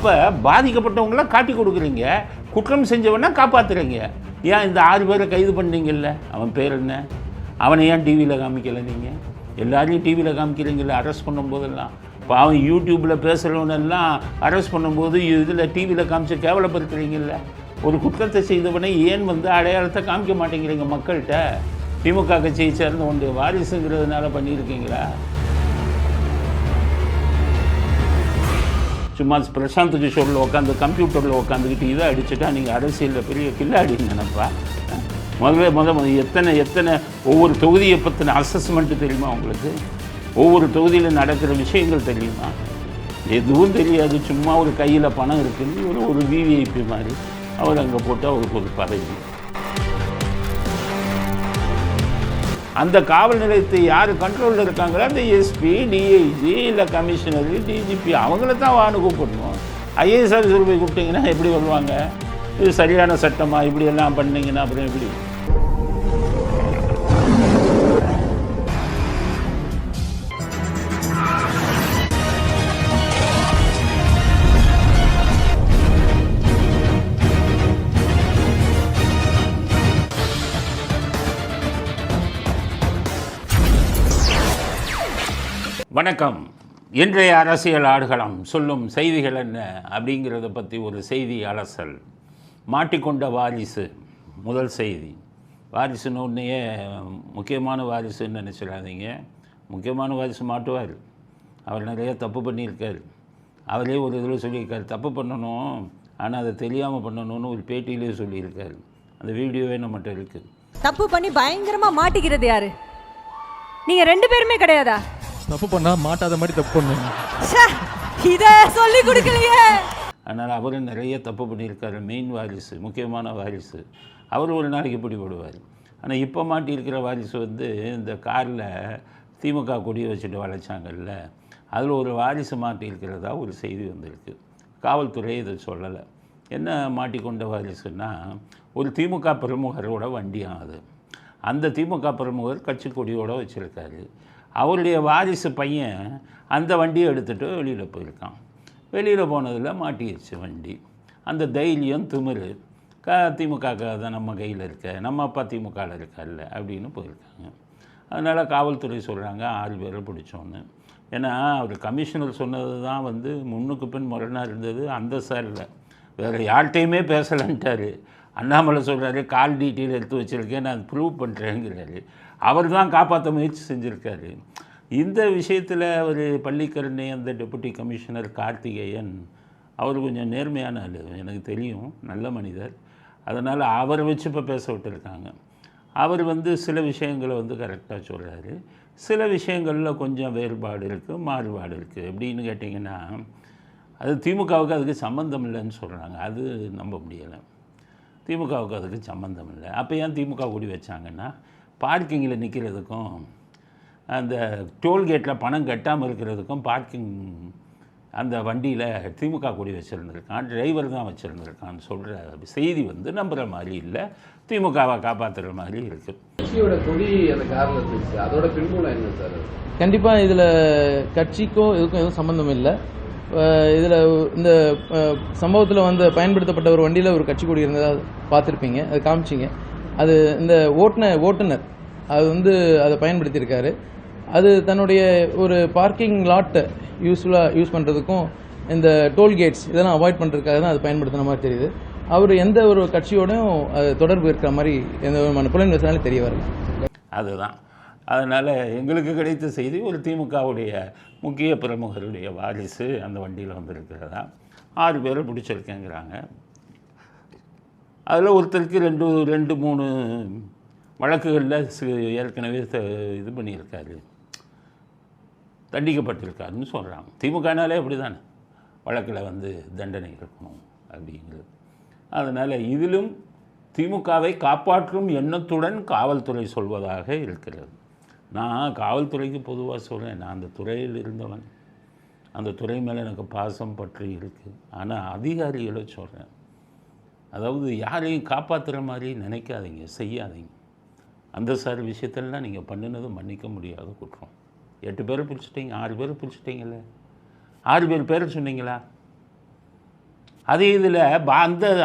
இப்போ பாதிக்கப்பட்டவங்களாம் காட்டி கொடுக்குறீங்க, குற்றம் செஞ்சவனா காப்பாற்றுறீங்க. ஏன் இந்த 6 பேரை கைது பண்ணீங்கல்ல, அவன் பேர் என்ன, அவனை ஏன் டிவியில் காமிக்கலை? நீங்கள் எல்லாரையும் டிவியில் காமிக்கிறீங்கல்ல அரெஸ்ட் பண்ணும்போதெல்லாம். இப்போ அவன் யூடியூப்பில் பேசுகிறவனெல்லாம் அரெஸ்ட் பண்ணும்போது இதில் டிவியில் காமிச்சு கேவலப்படுத்துறீங்கல்ல. ஒரு குற்றத்தை செய்தவனை ஏன் அடையாளத்தை காமிக்க மாட்டேங்கிறீங்க மக்கள்கிட்ட? திமுக கட்சியை சேர்ந்த ஒன்று வாரிசுங்கிறதுனால பண்ணியிருக்கீங்களா? சும்மா பிரசாந்த் கிஷோரில் உட்காந்து கம்ப்யூட்டரில் உட்காந்துக்கிட்டு இதை அடிச்சுட்டா நீங்கள் அரசியலில் பெரிய கில்லாடின்னு நினைப்பா? எத்தனை ஒவ்வொரு தொகுதியை பற்றின அசஸ்மெண்ட்டு தெரியுமா உங்களுக்கு? ஒவ்வொரு தொகுதியில் நடக்கிற விஷயங்கள் தெரியுமா? எதுவும் தெரியாது. சும்மா ஒரு கையில் பணம் இருக்குன்னு ஒரு விவிஐபி மாதிரி அவர் அங்கே போட்டு அவருக்கு ஒரு பதவி. அந்த காவல் நிலையத்தை யார் கண்ட்ரோலில் இருக்காங்களோ அந்த எஸ்பி, டிஐஜி, இல்லை கமிஷனர், டிஜிபி அவங்கள தான் வான்னு கூப்பிடணும். ஐஏஎஸ் ஆஃபீஸர் போய் கூப்பிட்டிங்கன்னா எப்படி வருவாங்க? இது சரியான சட்டமாக இப்படியெல்லாம் பண்ணிங்கன்னா அப்புறம் எப்படி? வணக்கம். இன்றைய அரசியல் ஆடுகளம் சொல்லும் செய்திகள் என்ன அப்படிங்கிறத பற்றி ஒரு செய்தி அலசல். மாட்டிக்கொண்ட வாரிசு முதல் செய்தி. வாரிசுன்னு ஒன்றையே முக்கியமான வாரிசுன்னு நினச்சிடாதீங்க. முக்கியமான வாரிசு மாட்டுவார். அவர் நிறைய தப்பு பண்ணியிருக்கார். அவரே ஒரு இதில் சொல்லியிருக்கார், தப்பு பண்ணணும் ஆனால் அதை தெரியாமல் பண்ணணும்னு ஒரு பேட்டியிலே சொல்லியிருக்காரு. அந்த வீடியோவே நம்மகிட்ட இருக்குது. தப்பு பண்ணி பயங்கரமாக மாட்டிக்கிறது யாரு? நீங்கள் 2 பேருமே கிடையாதா? தப்பு பண்ணா மாட்டாத மாதிரி தப்பு பண்ணுங்க. இதை சொல்லி கொடுக்கலையே. அதனால் அவரும் நிறைய தப்பு பண்ணியிருக்காரு. மெயின் வாரிசு, முக்கியமான வாரிசு. அவர் ஒரு நாளைக்கு பிடிபடுவார். ஆனால் இப்போ மாட்டியிருக்கிற வாரிசு இந்த காரில் திமுக கொடியை வச்சுட்டு வளைச்சாங்கல்ல, அதில் ஒரு வாரிசு மாட்டியிருக்கிறதா ஒரு செய்தி வந்திருக்கு. காவல்துறை இதை சொல்லலை. என்ன மாட்டிக்கொண்ட வாரிசுன்னா, ஒரு திமுக பிரமுகரோட வண்டியாகும் அது. அந்த திமுக பிரமுகர் கட்சி கொடியோடு வச்சுருக்காரு. அவருடைய வாரிசு பையன் அந்த வண்டியை எடுத்துகிட்டு வெளியில் போயிருக்கான். வெளியில் போனதில் மாட்டிடுச்சு வண்டி. அந்த தைரியம் திமிரு திமுக தான் நம்ம கையில் இருக்க, நம்ம அப்பா திமுகவில் இருக்கார்ல அப்படின்னு போயிருக்காங்க. அதனால் காவல்துறை சொல்கிறாங்க 6 பேரை பிடிச்சோன்னு. ஏன்னா அவர் கமிஷனர் சொன்னது தான் முன்னுக்கு பின் முரணாக இருந்தது. அந்த சாரில் வேறு யார்கிட்டையுமே பேசலைன்ட்டார். அண்ணாமலை சொல்கிறாரு, கால் டீட்டெயில் எடுத்து வச்சுருக்கேன், நான் ப்ரூவ் பண்ணுறேங்கிறாரு. அவர் தான் காப்பாற்ற முயற்சி செஞ்சுருக்காரு. இந்த விஷயத்தில் அவர் பள்ளிக்கரணை அந்த டெபுட்டி கமிஷனர் கார்த்திகேயன் அவர் கொஞ்சம் நேர்மையான ஆள், எனக்கு தெரியும், நல்ல மனிதர். அதனால் அவரை வச்சு இப்போ பேச விட்டுருக்காங்க. அவர் சில விஷயங்களை கரெக்டாக சொல்கிறாரு. சில விஷயங்களில் கொஞ்சம் வேறுபாடு இருக்குது, மாறுபாடு இருக்குது. எப்படின்னு கேட்டிங்கன்னா, அது திமுகவுக்கு அதுக்கு சம்மந்தம் இல்லைன்னு சொல்கிறாங்க. அது நம்ப முடியலை. திமுகவுக்கு அதுக்கு சம்மந்தம் இல்லை. அப்போ ஏன் திமுக கூடி வச்சாங்கன்னா, பார்க்கிங்கில் நிற்கிறதுக்கும் அந்த டோல்கேட்டில் பணம் கட்டாமல் இருக்கிறதுக்கும் பார்க்கிங் அந்த வண்டியில் திமுக கொடி வச்சுருந்துருக்கான், டிரைவர் தான் வச்சுருந்துருக்கான்னு சொல்கிற செய்தி நம்புகிற மாதிரி இல்லை, திமுகவை காப்பாற்றுற மாதிரி இருக்குது. கட்சியோட கொடி அந்த காரில் இருந்துச்சு, அதோட பின்புலம் என்ன சார்? கண்டிப்பாக இதில் கட்சிக்கும் இதுக்கும் எதுவும் சம்மந்தம் இல்லை. இதில் இந்த சம்பவத்தில் பயன்படுத்தப்பட்ட ஒரு வண்டியில் ஒரு கட்சி கொடி இருந்ததாக பார்த்துருப்பீங்க, அது காமிச்சிங்க. அது இந்த ஓட்டுநர் அது அதை பயன்படுத்தியிருக்காரு. அது தன்னுடைய ஒரு பார்க்கிங் லாட்டை யூஸ் பண்ணுறதுக்கும் இந்த டோல்கேட்ஸ் இதெல்லாம் அவாய்ட் பண்ணுறதுக்காக தான் அது பயன்படுத்தின மாதிரி தெரியுது. அவர் எந்த ஒரு கட்சியோடையும் அது தொடர்பு இருக்கிற மாதிரி எந்த விதமான புலன் விசாரணையும் தெரிய வரல. அதுதான். அதனால் எங்களுக்கு கிடைத்த செய்தி, ஒரு திமுகவுடைய முக்கிய பிரமுகருடைய வாரிசு அந்த வண்டியில் வந்திருக்கிறதா. 6 பேரை பிடிச்சிருக்கேங்கிறாங்க. அதில் ஒருத்தருக்கு 2-3 வழக்குகளில் ஏற்கனவே இது பண்ணியிருக்காரு, தண்டிக்கப்பட்டிருக்காருன்னு சொல்கிறாங்க. திமுகனாலே அப்படி தானே, வழக்கில் தண்டனை இருக்கணும் அப்படிங்கிறது. அதனால் இதிலும் திமுகவை காப்பாற்றும் எண்ணத்துடன் காவல்துறை சொல்வதாக இருக்கிறது. நான் காவல்துறைக்கு பொதுவாக சொல்கிறேன், நான் அந்த துறையில் இருந்தவன், அந்த துறை மேலே எனக்கு பாசம் பற்றி இருக்குது. ஆனால் அதிகாரிகளை சொல்கிறேன், அதாவது யாரையும் காப்பாற்றுற மாதிரி நினைக்காதீங்க, செய்யாதீங்க. அந்த சார் விஷயத்தில்லாம் நீங்கள் பண்ணினது மன்னிக்க முடியாத குற்றம். 8 பேரை பிடிச்சிட்டிங்க, 6 பேரை பிடிச்சிட்டிங்களே, 6 பேர் சொன்னீங்களா? அதே இதில்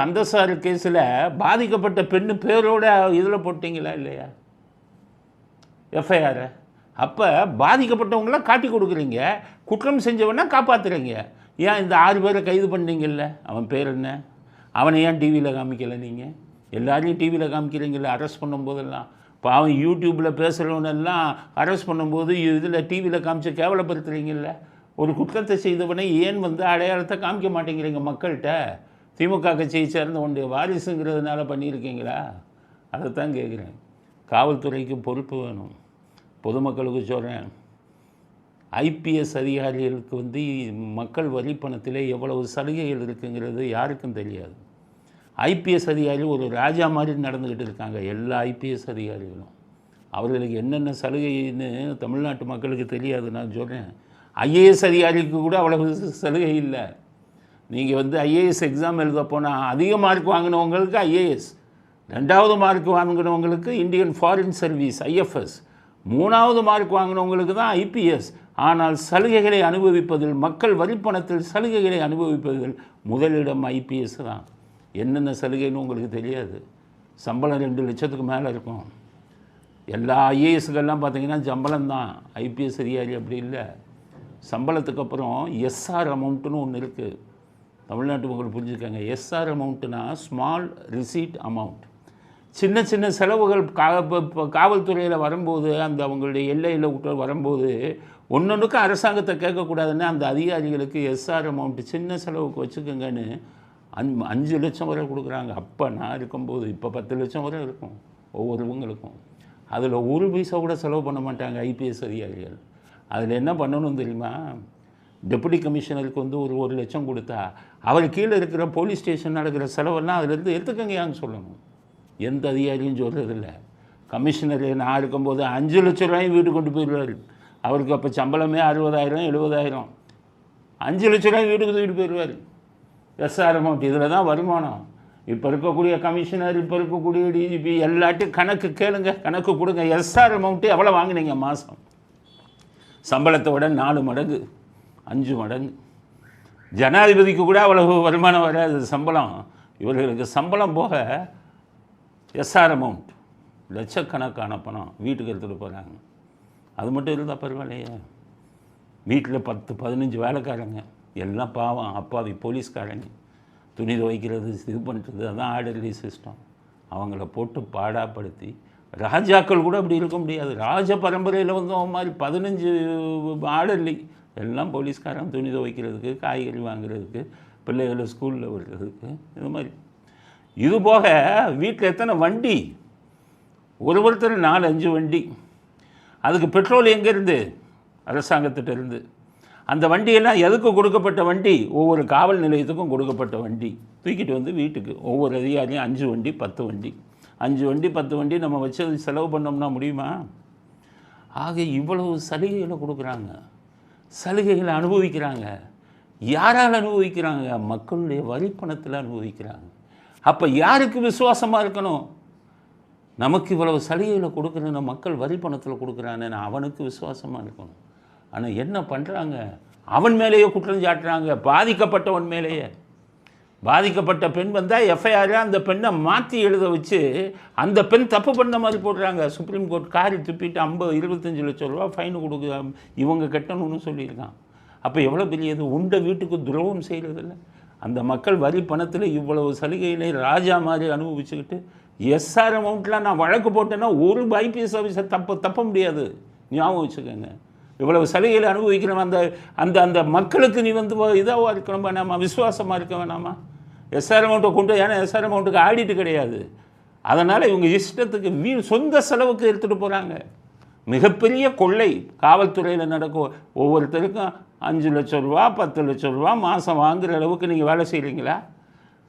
அந்த சார் கேஸில் பாதிக்கப்பட்ட பெண்ணு பேரோட இதில் போட்டிங்களா இல்லையா எஃப்ஐஆரை? அப்போ பாதிக்கப்பட்டவங்களாம் காட்டி கொடுக்குறீங்க, குற்றம் செஞ்சவனா காப்பாற்றுறீங்க. ஏன் இந்த 6 பேரை கைது பண்ணீங்கல்ல, அவன் பேர் என்ன, அவனை ஏன் டிவியில் காமிக்கலை? நீங்கள் எல்லாரையும் டிவியில் காமிக்கிறீங்கள அரெஸ்ட் பண்ணும்போதெல்லாம். இப்போ அவன் யூடியூப்பில் பேசுகிறவனெல்லாம் அரெஸ்ட் பண்ணும்போது இதில் டிவியில் காமிச்சு கேவலப்படுத்துகிறீங்கல்ல. ஒரு குற்றத்தை செய்தவனை ஏன் அடையாளத்தை காமிக்க மாட்டேங்கிறீங்க மக்கள்கிட்ட? திமுக கட்சியை சேர்ந்த ஒன்றிய வாரிசுங்கிறதுனால பண்ணியிருக்கீங்களா? அதைத்தான் கேட்குறேன். காவல்துறைக்கு பொறுப்பு வேணும். பொதுமக்களுக்கு சொல்கிறேன், ஐபிஎஸ் அதிகாரிகளுக்கு மக்கள் வரி பணத்தில் எவ்வளவு சலுகைகள் இருக்குங்கிறது யாருக்கும் தெரியாது. ஐபிஎஸ் அதிகாரி ஒரு ராஜா மாதிரி நடந்துக்கிட்டு இருக்காங்க. எல்லா ஐபிஎஸ் அதிகாரிகளும் அவர்களுக்கு என்னென்ன சலுகைன்னு தமிழ்நாட்டு மக்களுக்கு தெரியாது. நான் சொல்கிறேன், ஐஏஎஸ் அதிகாரிக்கு கூட அவ்வளவு சலுகை இல்லை. நீங்கள் ஐஏஎஸ் எக்ஸாம் எழுத போனால் அதிக மார்க் வாங்கினவங்களுக்கு ஐஏஎஸ், 2வது மார்க் வாங்கினவங்களுக்கு இந்தியன் ஃபாரின் சர்வீஸ் ஐஎஃப்எஸ், 3வது மார்க் வாங்கினவங்களுக்கு தான் ஐபிஎஸ். ஆனால் சலுகைகளை அனுபவிப்பதில், மக்கள் வரிப்பணத்தில் சலுகைகளை அனுபவிப்பதில் முதலிடம் ஐபிஎஸ் தான். என்னென்ன சலுகைன்னு உங்களுக்கு தெரியாது. சம்பளம் 2 லட்சத்துக்கு மேலே இருக்கும். எல்லா ஐஏஎஸ்கெல்லாம் பார்த்தீங்கன்னா சம்பளம் தான். ஐபிஎஸ் அதிகாரி அப்படி இல்லை. சம்பளத்துக்கு அப்புறம் எஸ்ஆர் அமௌண்ட்டுன்னு ஒன்று இருக்குது. தமிழ்நாட்டு மக்கள் புரிஞ்சுக்கங்க. எஸ்ஆர் அமௌண்ட்டுனா ஸ்மால் ரிசீட் அமௌண்ட். சின்ன சின்ன செலவுகள் காவல்துறையில் வரும்போது, அந்த அவங்களுடைய எல்லையில் விட்டு வரும்போது ஒன்றொன்றுக்கும் அரசாங்கத்தை கேட்கக்கூடாதுன்னு அந்த அதிகாரிகளுக்கு எஸ்ஆர் அமௌண்ட்டு சின்ன செலவுக்கு வச்சுக்கோங்கன்னு 5 லட்சம் வரை கொடுக்குறாங்க. அப்போ நான் இருக்கும்போது. இப்போ 10 லட்சம் வரை இருக்கும் ஒவ்வொருவங்களுக்கும். அதில் 1 பைசா கூட செலவு பண்ண மாட்டாங்க ஐபிஎஸ் அதிகாரிகள். அதில் என்ன பண்ணணும் தெரியுமா? டெபுட்டி கமிஷனருக்கு ஒரு 1 லட்சம் கொடுத்தா அவர் கீழே இருக்கிற போலீஸ் ஸ்டேஷன் நடக்கிற செலவெல்லாம் அதிலேருந்து எடுத்துக்கங்கயான்னு சொல்லணும். எந்த அதிகாரியும் சொல்கிறதில்ல. கமிஷனர் நான் இருக்கும்போது 5 லட்ச ரூபாயும் வீட்டுக்கு கொண்டு போயிடுவார். அவருக்கு அப்போ சம்பளமே 60,000 70,000. 5 லட்ச ரூபாய் வீட்டுக்கு தூக்கிட்டு போயிடுவார். எஸ்ஆர் அமௌண்ட் இதில் தான் வருமானம். இப்போ இருக்கக்கூடிய கமிஷனர், இப்போ இருக்கக்கூடிய டிஜிபி எல்லாட்டையும் கணக்கு கேளுங்க, கணக்கு கொடுங்க. எஸ்ஆர் அமௌண்ட்டு எவ்வளோ வாங்கினீங்க மாதம்? சம்பளத்தை விட 4 மடங்கு 5 மடங்கு. ஜனாதிபதிக்கு கூட அவ்வளவு வருமானம் வராது சம்பளம். இவர்களுக்கு சம்பளம் போக எஸ்ஆர் அமௌண்ட் லட்சக்கணக்கான பணம் வீட்டுக்கு எடுத்துகிட்டு போகிறாங்க. அது மட்டும் இருந்தால் பரவாயில்லையே. வீட்டில் 10-15 வேலைக்காரங்க, எல்லாம் பாவம் அப்பாவி போலீஸ்காரங்க. துணி துவைக்கிறது, இது பண்ணுறது, அதுதான் ஆர்டர்லி சிஸ்டம். அவங்கள போட்டு பாடாப்படுத்தி, ராஜாக்கள் கூட அப்படி இருக்க முடியாது. ராஜ பரம்பரையில் அவன் மாதிரி 15 ஆர்டர்லி, எல்லாம் போலீஸ்காரன் துணி துவைக்கிறதுக்கு, காய்கறி வாங்குறதுக்கு, பிள்ளைகளை ஸ்கூலில் விடுறதுக்கு, இது மாதிரி. இது போக வீட்டில் எத்தனை வண்டி, ஒருத்தர் 4-5 வண்டி. அதுக்கு பெட்ரோல் எங்கேருந்து? அரசாங்கத்திட்ட இருந்து. அந்த வண்டியெல்லாம் எதுக்கு கொடுக்கப்பட்ட வண்டி? ஒவ்வொரு காவல் நிலையத்துக்கும் கொடுக்கப்பட்ட வண்டி. தூக்கிட்டு வீட்டுக்கு ஒவ்வொரு அதிகாரியும் 5 வண்டி 10 வண்டி, 5 வண்டி 10 வண்டி நம்ம வச்சு செலவு பண்ணோம்னா முடியுமா? ஆக இவ்வளவு சலுகைகளை கொடுக்குறாங்க, சலுகைகளை அனுபவிக்கிறாங்க. யாரால் அனுபவிக்கிறாங்க? மக்களுடைய வரிப்பணத்தில் அனுபவிக்கிறாங்க. அப்போ யாருக்கு விசுவாசமாக இருக்கணும்? நமக்கு இவ்வளவு சலுகைகளை கொடுக்குறேன்னு மக்கள் வரிப்பணத்தில் கொடுக்குறான்னு அவனுக்கு விசுவாசமாக இருக்கணும். ஆனால் என்ன பண்ணுறாங்க? அவன் மேலேயே குற்றம் சாட்டுறாங்க, பாதிக்கப்பட்டவன் மேலேயே. பாதிக்கப்பட்ட பெண் வந்தால் எஃப்ஐஆரை அந்த பெண்ணை மாற்றி எழுத வச்சு அந்த பெண் தப்பு பண்ண மாதிரி போடுறாங்க. சுப்ரீம் கோர்ட் காரி துப்பிட்டு 25 லட்சம் ரூபா ஃபைன் கொடுக்க இவங்க கட்டணும்னு சொல்லியிருக்கான். அப்போ எவ்வளோ பெரியது? உண்ட வீட்டுக்கு துரோகம் செய்கிறதில்ல. அந்த மக்கள் வரி பணத்தில் இவ்வளவு சலுகைகளை ராஜா மாதிரி அனுபவிச்சுக்கிட்டு எஸ்ஆர் அமௌண்ட்லாம் நான் வழக்கு போட்டேன்னா ஒரு ஐபிஎஸ் ஆஃபீஸர் தப்ப முடியாது. ஞாபகம் வச்சுக்கோங்க. இவ்வளவு சலுகைகளை அனுபவிக்கிறோம். அந்த அந்த அந்த மக்களுக்கு நீ இதாக இருக்கணும் வேணாமா? விசுவாசமாக இருக்க வேணாமா? எஸ்ஆர் அமௌண்ட்டை கொண்டு, ஏன்னா எஸ்ஆர் அமௌண்ட்டுக்கு ஆடிட்டு கிடையாது. அதனால் இவங்க இஷ்டத்துக்கு சொந்த செலவுக்கு எடுத்துகிட்டு போகிறாங்க. மிகப்பெரிய கொள்ளை காவல்துறையில் நடக்கும். ஒவ்வொருத்தருக்கும் 5 லட்சம் ரூபா 10 லட்சம் ரூபா மாதம் வாங்குகிற அளவுக்கு நீங்கள் வேலை செய்கிறீங்களா?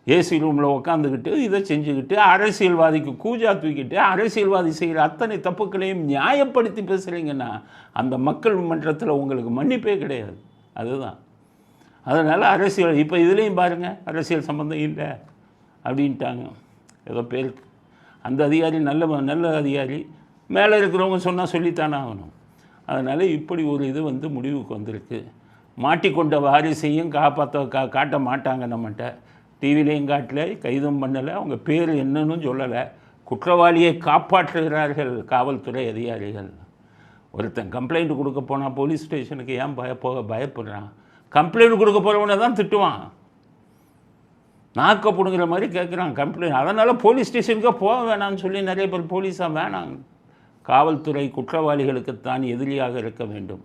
ஏசி ரூமில் உட்காந்துக்கிட்டு இதை செஞ்சுக்கிட்டு அரசியல்வாதிக்கு கூஜா தூக்கிட்டு அரசியல்வாதி செய்கிற அத்தனை தப்புக்களையும் நியாயப்படுத்தி பேசுகிறீங்கன்னா அந்த மக்கள் மன்றத்தில் உங்களுக்கு மன்னிப்பே கிடையாது. அதுதான். அதனால் அரசியல் இப்போ இதுலேயும் பாருங்கள், அரசியல் சம்மந்தம் இல்லை அப்படின்ட்டாங்க ஏதோ பேருக்கு. அந்த அதிகாரி நல்ல அதிகாரி, மேலே இருக்கிறவங்க சொன்னால் சொல்லித்தானே ஆகணும். அதனால் இப்படி ஒரு இது முடிவுக்கு வந்திருக்கு. மாட்டிக்கொண்ட வாரிசையும் காட்ட மாட்டாங்க நம்மகிட்ட. டிவிலையும் காட்டல, கைதும் பண்ணலை, அவங்க பேர் என்னன்னு சொல்லலை. குற்றவாளியை காப்பாற்றுகிறார்கள் காவல்துறை அதிகாரிகள். ஒருத்தன் கம்ப்ளைண்ட் கொடுக்க போனால் போலீஸ் ஸ்டேஷனுக்கு ஏன் பயப்படுறான்? கம்ப்ளைண்ட் கொடுக்க போகிறவனை தான் திட்டுவான், நாக்க பிடுங்குற மாதிரி கேட்குறான் கம்ப்ளைண்ட். அதனால் போலீஸ் ஸ்டேஷனுக்கு போக வேணாம்னு சொல்லி நிறைய பேர் போலீஸாக வேணாம். காவல்துறை குற்றவாளிகளுக்குத்தான் எதிரியாக இருக்க வேண்டும்,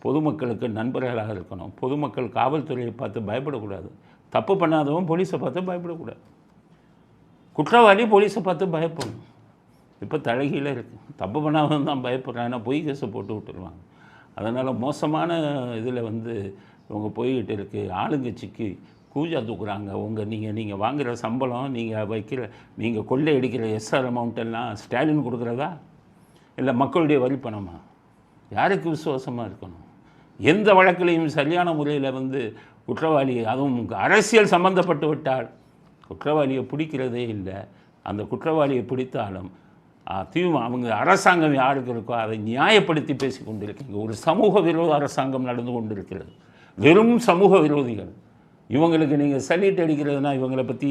பொதுமக்களுக்கு நண்பர்களாக இருக்கணும். பொதுமக்கள் காவல்துறையை பார்த்து பயப்படக்கூடாது. தப்பு பண்ணாதவன் போலீஸை பார்த்து பயப்படக்கூடாது, குற்றவாளி போலீஸை பார்த்து பயப்படணும். இப்போ தலைகீழ இருக்குது, தப்பு பண்ணாதவன் தான் பயப்படுறான், ஏன்னா பொய் கேஸை போட்டு விட்டுருவாங்க. அதனால் மோசமான இதில் இவங்க போய்கிட்டு இருக்குது. ஆளுங்கட்சிக்கு கூஜா தூக்குறாங்க. நீங்கள் வாங்குகிற சம்பளம், நீங்கள் கொள்ளை அடிக்கிற எஸ்ஆர் அமௌண்ட்டெல்லாம் ஸ்டாலின் கொடுக்குறதா இல்லை மக்களுடைய வரி பணமா? யாருக்கு விசுவாசமாக இருக்கணும்? எந்த வழக்கிலையும் சரியான முறையில் குற்றவாளி, அதுவும் அரசியல் சம்பந்தப்பட்டு விட்டால் குற்றவாளியை பிடிக்கிறதே இல்லை. அந்த குற்றவாளியை பிடித்தாலும் அவங்க அரசாங்கம் யாருக்கு இருக்கோ அதை நியாயப்படுத்தி பேசி கொண்டிருக்கீங்க. ஒரு சமூக விரோத அரசாங்கம் நடந்து கொண்டிருக்கிறது, வெறும் சமூக விரோதிகள். இவங்களுக்கு நீங்கள் சல்யூட் அடிக்கிறதுனா இவங்களை பற்றி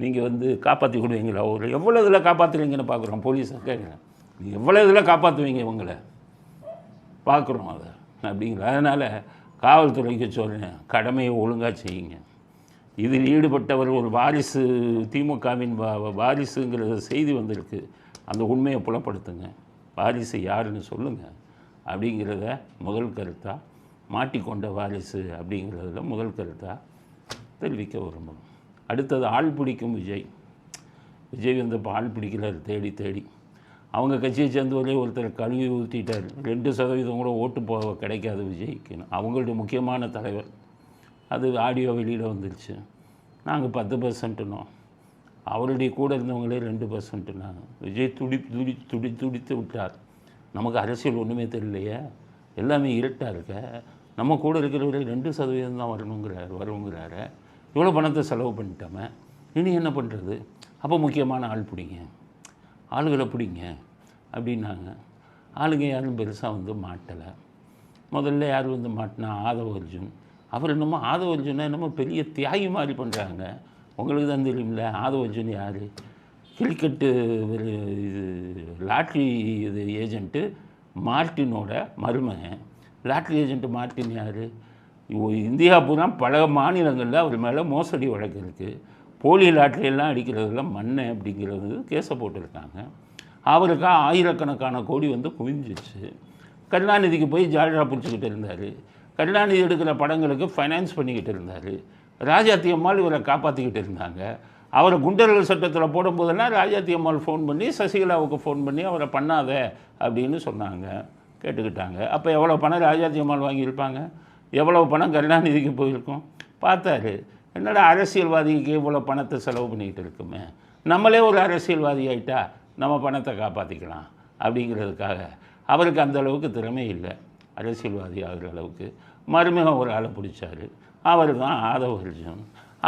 நீங்கள் காப்பாற்றி கொடுவீங்களா? ஒரு எவ்வளோ இதில் காப்பாற்றுவீங்கன்னு பார்க்குறோம். போலீஸை கேட்குறேன், நீங்கள் எவ்வளோ இதில் காப்பாற்றுவீங்க இவங்களை பார்க்குறோம் அதை அப்படிங்கிற. அதனால் காவல்துறைக்கு சொல்கிறேன், கடமையை ஒழுங்காக செய்யுங்க. இதில் ஈடுபட்டவர் ஒரு வாரிசு, திமுகவின் வாரிசுங்கிற செய்தி வந்திருக்கு, அந்த உண்மையை புலப்படுத்துங்க. வாரிசு யாருன்னு சொல்லுங்கள் அப்படிங்கிறத முதல் கருத்தாக, மாட்டிக்கொண்ட வாரிசு அப்படிங்கிறதுல முதல் கருத்தாக தெரிவிக்க விரும்பணும். அடுத்தது ஆள் பிடிக்கும் விஜய். விஜய் இப்போ ஆள் பிடிக்கிறார் தேடி. அவங்க கட்சியை சேர்ந்து ஒருத்தர் கழுவி ஊற்றிட்டார். 2% கூட ஓட்டு கிடைக்காது விஜய்க்குன்னு. அவங்களுடைய முக்கியமான தலைவர். அது ஆடியோ வெளியில் வந்துருச்சு. நாங்கள் 10%னோம், அவருடைய கூட இருந்தவங்களே 2%னாங்க. விஜய் துடித்து விட்டார். நமக்கு அரசியல் ஒன்றுமே தெரியலையே, எல்லாமே இருட்டாக இருக்க, நம்ம கூட இருக்கிறவரே 2% தான் வருங்கிறாரு. இவ்வளோ பணத்தை செலவு பண்ணிட்டோமே, இனி என்ன பண்ணுறது? அப்போ முக்கியமான ஆள் பிடிங்க, ஆளுகளை பிடிங்க அப்படின்னாங்க. ஆளுங்க யாரும் பெருசாக மாட்டலை. முதல்ல யார் மாட்டினா ஆதவ அர்ஜுன். அவர் என்னமோ ஆதவ அர்ஜுனா என்னமோ பெரிய தியாகி மாதிரி பண்ணுறாங்க. உங்களுக்கு தான் தெரியுமில்ல ஆதவ அர்ஜுன் யார்? கிரிக்கெட்டு லாட்ரி ஏஜென்ட்டு மார்ட்டினோட மருமகன். லாட்ரி ஏஜென்ட்டு மார்ட்டின் யார்? இந்தியா பூரா பல மாநிலங்களில் அவர் மேலே மோசடி வழக்கு இருக்குது. போலி லாட்ரியெல்லாம் அடிக்கிறதெல்லாம் மண்ணை அப்படிங்கிறது கேஸை போட்டிருக்காங்க. அவருக்கா ஆயிரக்கணக்கான கோடி குவிஞ்சிச்சு. கருணாநிதிக்கு போய் ஜால்ரா பிடிச்சிக்கிட்டு இருந்தார். கருணாநிதி எடுக்கிற படங்களுக்கு ஃபைனான்ஸ் பண்ணிக்கிட்டு இருந்தார். ராஜாத்தி அம்மாள் இவரை காப்பாற்றிக்கிட்டு இருந்தாங்க. அவரை குண்டர்கள் சட்டத்தில் போடும்போதெல்லாம் ராஜாத்தி அம்மாள் ஃபோன் பண்ணி சசிகலாவுக்கு ஃபோன் பண்ணி அவரை பண்ணாத அப்படின்னு சொன்னாங்க, கேட்டுக்கிட்டாங்க. அப்போ எவ்வளோ பணம் ராஜாத்தி அம்மாள் வாங்கியிருப்பாங்க, எவ்வளோ பணம் கருணாநிதிக்கு போயிருக்கும் பார்த்தாரு. என்னடா அரசியல்வாதிக்கு இவ்வளோ பணத்தை செலவு பண்ணிக்கிட்டு இருக்குமே, நம்மளே ஒரு அரசியல்வாதி ஆகிட்டா நம்ம பணத்தை காப்பாற்றிக்கலாம் அப்படிங்கிறதுக்காக அவருக்கு அந்த அளவுக்கு திறமை இல்லை அரசியல்வாதி ஆகிற அளவுக்கு. மருமகன் ஒரு ஆளை பிடிச்சார், அவர் தான் ஆதவ அர்ஜுன்.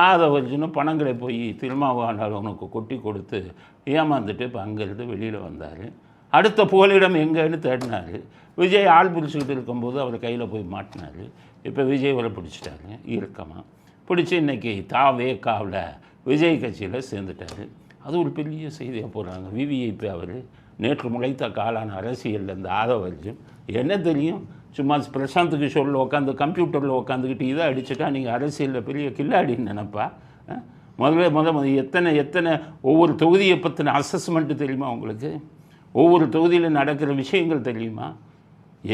ஆதவ அர்ஜுனும் பணங்களை போய் திருமாவளவனுக்கு கொட்டி கொடுத்து ஏமாந்துட்டு இப்போ அங்கேருந்து வெளியில் வந்தார். அடுத்த புகலிடம் எங்கேன்னு தேடினார். விஜய் ஆள் பிடிச்சிக்கிட்டு இருக்கும்போது அவர் கையில் போய் மாட்டினார். இப்போ விஜய் வரை பிடிச்சிட்டாரு இறுக்கமாக பிடிச்சி இன்றைக்கி தாவேக்காவில் விஜய் கட்சியில் சேர்ந்துட்டார். அது ஒரு பெரிய செய்தியாக போடுறாங்க. விவிஐபி அவர் நேற்று முளைத்த காலான அரசியலில் இந்த ஆதவ அர்ஜுன் என்ன தெரியும்? சும்மா பிரசாந்த் கிஷோரில் உட்காந்து கம்ப்யூட்டரில் உட்காந்துக்கிட்டு இதை அடிச்சுட்டா நீங்கள் அரசியலில் பெரிய கில்லாடின்னு நினைப்பா? முதல்ல எத்தனை ஒவ்வொரு தொகுதியை பற்றின அசஸ்மெண்ட்டு தெரியுமா உங்களுக்கு? ஒவ்வொரு தொகுதியில் நடக்கிற விஷயங்கள் தெரியுமா?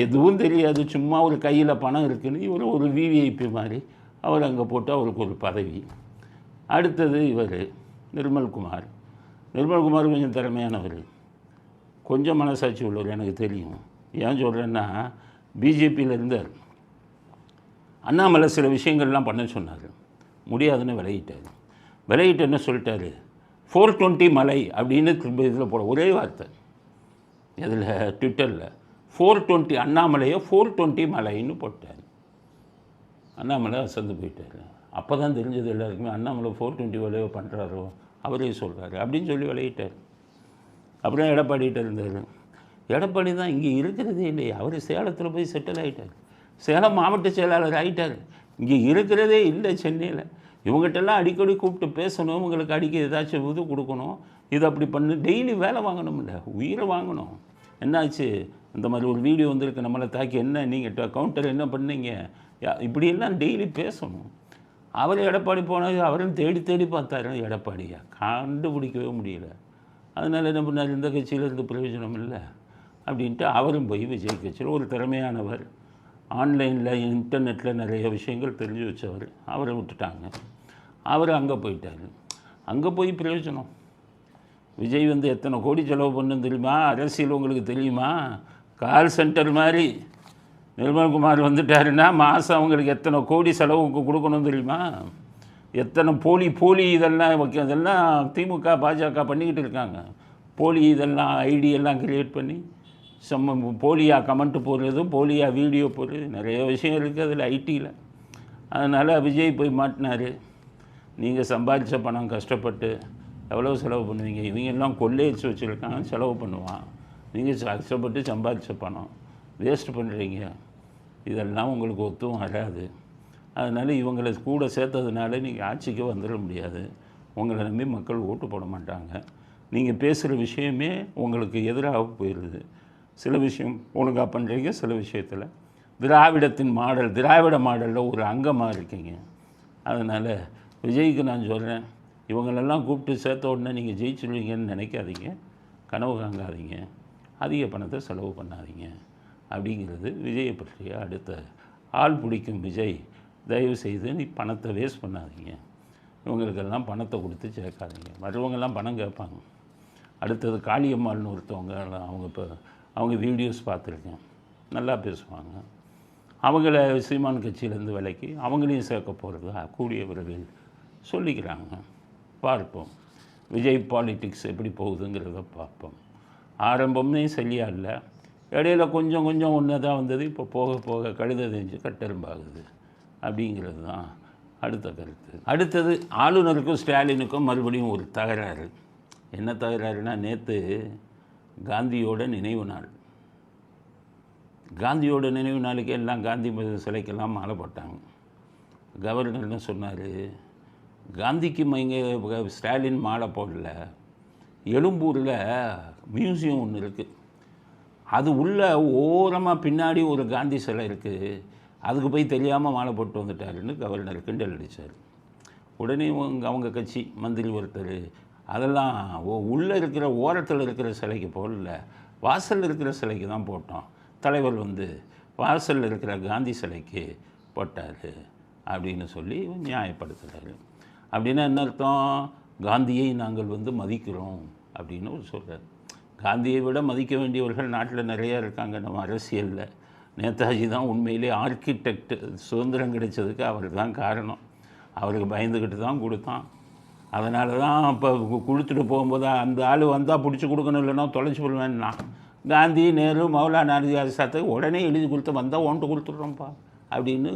எதுவும் தெரியாது. சும்மா ஒரு கையில் பணம் இருக்குன்னு இவர் ஒரு விவிஐபி மாதிரி அவர் அங்கே போட்டு அவருக்கு ஒரு பதவி. அடுத்தது இவர் நிர்மல்குமார். நிர்மல்குமார் கொஞ்சம் திறமையானவர், கொஞ்சம் மனசாட்சி உள்ளவர், எனக்கு தெரியும். ஏன் சொல்கிறேன்னா, பிஜேபியில் இருந்தார். அண்ணாமலை சில விஷயங்கள்லாம் பண்ண சொன்னார், முடியாதுன்னு விலகிட்டு என்ன சொல்லிட்டாரு, 420 மலை அப்படின்னு இதில் போட ஒரே வார்த்தை, இதில் ட்விட்டரில் 420 அண்ணாமலையை 420 மலைன்னு போட்டார். அண்ணாமலை அசந்து போயிட்டார். அப்போ தான் தெரிஞ்சது எல்லாருக்குமே அண்ணாமலை 420 மலையோ பண்ணுறாரோ அவரே சொல்கிறாரு அப்படின்னு சொல்லி விலகிட்டார். அப்புறம் எடப்பாடிகிட்ட இருந்தார். எடப்பாடி தான் இங்கே இருக்கிறதே இல்லையே, அவர் சேலத்தில் போய் செட்டில் ஆகிட்டார். சேலம் மாவட்ட செயலாளர் ஆகிட்டார். இங்கே இருக்கிறதே இல்லை சென்னையில். இவங்ககிட்டலாம் அடிக்கடி கூப்பிட்டு பேசணும், இவங்களுக்கு அடிக்க ஏதாச்சும் இது கொடுக்கணும், இது அப்படி பண்ணு, டெய்லி வேலை வாங்கணும், இல்லை உயிரை வாங்கணும். என்னாச்சு, இந்த மாதிரி ஒரு வீடியோ வந்திருக்கு நம்மளை தாக்கி, என்ன நீங்கள் கவுண்டர் என்ன பண்ணீங்க, இப்படியெல்லாம் டெய்லி பேசணும். அவர் எடப்பாடி போனது அவரும் தேடி தேடி பார்த்தாரு, எடப்பாடியை கண்டுபிடிக்கவே முடியல. அதனால் என்ன பண்ணார், இந்த கட்சியில் இருந்து பிரயோஜனம் இல்லை அப்படின்ட்டு அவரும் போய் விஜய் கட்சியில் ஒரு திறமையானவர், ஆன்லைனில் இன்டர்நெட்டில் நிறைய விஷயங்கள் தெரிஞ்சு வச்சவர், அவரை விட்டுட்டாங்க. அவர் அங்கே போயிட்டார். அங்கே போய் பிரயோஜனம், விஜய் வந்து எத்தனை கோடி செலவு பண்ணு தெரியுமா, அரசியல் உங்களுக்கு தெரியுமா, கால் சென்டர் மாதிரி நிர்மல்குமார் வந்துட்டாருன்னா மாதம் அவங்களுக்கு எத்தனை கோடி செலவுக்கு கொடுக்கணும் தெரியுமா, எத்தனை போலி இதெல்லாம் திமுக பாஜக பண்ணிக்கிட்டு இருக்காங்க. போலி இதெல்லாம் ஐடியெல்லாம் க்ரியேட் பண்ணி போலியாக கமெண்ட் போடுறது, போலியாக வீடியோ போடுறது, நிறைய விஷயம் இருக்குது அதில் ஐடியில். அதனால் விஜய் போய் மாட்டினார். நீங்கள் சம்பாதிச்ச பணம் கஷ்டப்பட்டு எவ்வளோ செலவு பண்ணுவீங்க, இவங்கெல்லாம் கொள்ளையடிச்சு வச்சுருக்காங்க, செலவு பண்ணுவான். நீங்கள் கஷ்டப்பட்டு சம்பாதிச்ச பணம் வேஸ்ட் பண்ணுறீங்க, இதெல்லாம் உங்களுக்கு ஒத்தும் வராது. அதனால் இவங்களை கூட சேர்த்ததுனால நீங்கள் ஆட்சிக்கு வந்துட முடியாது, உங்களை நம்பி மக்கள் ஓட்டு போட மாட்டாங்க, நீங்கள் பேசுகிற விஷயமே உங்களுக்கு எதிராக போயிடுது. சில விஷயம் ஒழுங்காக பண்ணுறீங்க, சில விஷயத்தில் திராவிட மாடலில் ஒரு அங்கமாக இருக்கீங்க. அதனால் விஜய்க்கு நான் சொல்கிறேன், இவங்களெல்லாம் கூப்பிட்டு சேர்த்த உடனே நீங்கள் ஜெயிச்சுடுவீங்கன்னு நினைக்காதீங்க, கனவு காங்காதீங்க, அதிக பணத்தை செலவு பண்ணாதீங்க அப்படிங்கிறது விஜயை பற்றிய அடுத்த ஆள் பிடிக்கும் விஜய். தயவு செய்து நீ பணத்தை வேஸ்ட் பண்ணாதீங்க, இவங்களுக்கெல்லாம் பணத்தை கொடுத்து சேர்க்காதீங்க. மற்றவங்கெல்லாம் பணம் கேட்பாங்க. அடுத்தது காளியம்மாள்னு ஒருத்தவங்க, அவங்க வீடியோஸ் பார்த்துருக்கேன், நல்லா பேசுவாங்க. அவங்கள சீமான் கட்சியிலேருந்து விலைக்கு அவங்களையும் சேர்க்க போகிறது கூடிய விரைவில் சொல்லிக்கிறாங்க. பார்ப்போம் விஜய் பாலிட்டிக்ஸ் எப்படி போகுதுங்கிறத பார்ப்போம். ஆரம்பமே சரியாக இல்லை, இடையில கொஞ்சம் ஒன்று தான் வந்தது, இப்போ போக போக கழுத தெரிஞ்சு கட்டெரும்பாகுது அப்படிங்கிறது தான் அடுத்த கருத்து. அடுத்தது ஆளுநருக்கும் ஸ்டாலினுக்கும் மறுபடியும் ஒரு தகராறு. என்ன தகராறுனா, நேற்று காந்தியோட நினைவு நாள். காந்தியோட நினைவு நாளுக்கு எல்லாம் காந்தி சிலைக்கெல்லாம் மாலை போட்டாங்க. கவர்னர் என்ன சொன்னார், காந்திக்கு இங்கே ஸ்டாலின் மாலை போடல, எழும்பூரில் மியூசியம் ஒன்று இருக்குது, அது உள்ள ஓரமாக பின்னாடி ஒரு காந்தி சிலை இருக்குது, அதுக்கு போய் தெரியாமல் மாலை போட்டு வந்துட்டாருன்னு கவர்னர் கிண்டல் அடித்தார். உடனே அவங்க கட்சி மந்திரி ஒருத்தர், அதெல்லாம் உள்ளே இருக்கிற ஓரத்தில் இருக்கிற சிலைக்கு போடல, வாசலில் இருக்கிற சிலைக்கு தான் போட்டோம், தலைவர் வந்து வாசலில் இருக்கிற காந்தி சிலைக்கு போட்டார் அப்படின்னு சொல்லி நியாயப்படுத்துகிறாரு. அப்படின்னா என்ன அர்த்தம், காந்தியை நாங்கள் வந்து மதிக்கிறோம் அப்படின்னு ஒரு சொல்கிறார். காந்தியை விட மதிக்க வேண்டியவர்கள் நாட்டில் நிறையா இருக்காங்க நம்ம அரசியலில். நேதாஜி தான் உண்மையிலே ஆர்கிடெக்ட், சுதந்திரம் கிடைச்சதுக்கு அவர் தான் காரணம். அவருக்கு பயந்துக்கிட்டு தான் கொடுத்தான். அதனால தான் இப்போ கொடுத்துட்டு போகும்போது அந்த ஆள் வந்தால் பிடிச்சி கொடுக்கணும், இல்லைன்னா தொலைச்சி விடுவேன்னா. காந்தி, நேரு, மௌலானா ஆசாத்துக்கு உடனே எழுதி கொடுத்து வந்தால் ஓன்ட்டு கொடுத்துட்றோம்ப்பா அப்படின்னு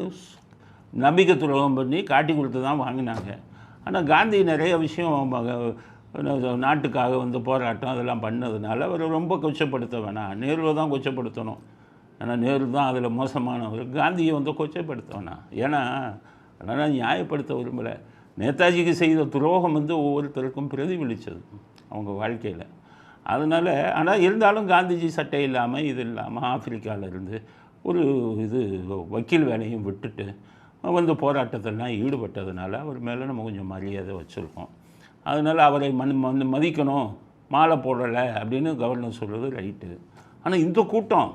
நம்பிக்கை துரோகம் பண்ணி காட்டி கொடுத்து தான் வாங்கினாங்க. ஆனால் காந்தி நிறைய விஷயம் நாட்டுக்காக வந்து போராட்டம் அதெல்லாம் பண்ணதுனால அவர் ரொம்ப கொச்சப்படுத்த வேணாம், நேருவை தான் கொச்சப்படுத்தணும். ஏன்னா நேரு தான் அதில் மோசமானவர், காந்தியை வந்து கொச்சப்படுத்த வேணாம். ஏன்னா அதனால் நியாயப்படுத்த விரும்பலை. நேதாஜிக்கு செய்த துரோகம் வந்து ஒவ்வொருத்தருக்கும் பிரதிபலித்தது அவங்க வாழ்க்கையில். அதனால் ஆனால் இருந்தாலும் காந்திஜி சட்டை இல்லாமல் இது இல்லாமல் ஆப்பிரிக்காவிலேருந்து ஒரு இது வக்கீல் வேலையும் விட்டுட்டு வந்து போராட்டத்தெல்லாம் ஈடுபட்டதுனால அவர் மேலே நம்ம கொஞ்சம் மரியாதை வச்சுருக்கோம். அதனால் அவரை மதிக்கணும், மாலை போடலை அப்படின்னு கவர்னர் சொல்கிறது ரைட்டு. ஆனால் இந்த கூட்டம்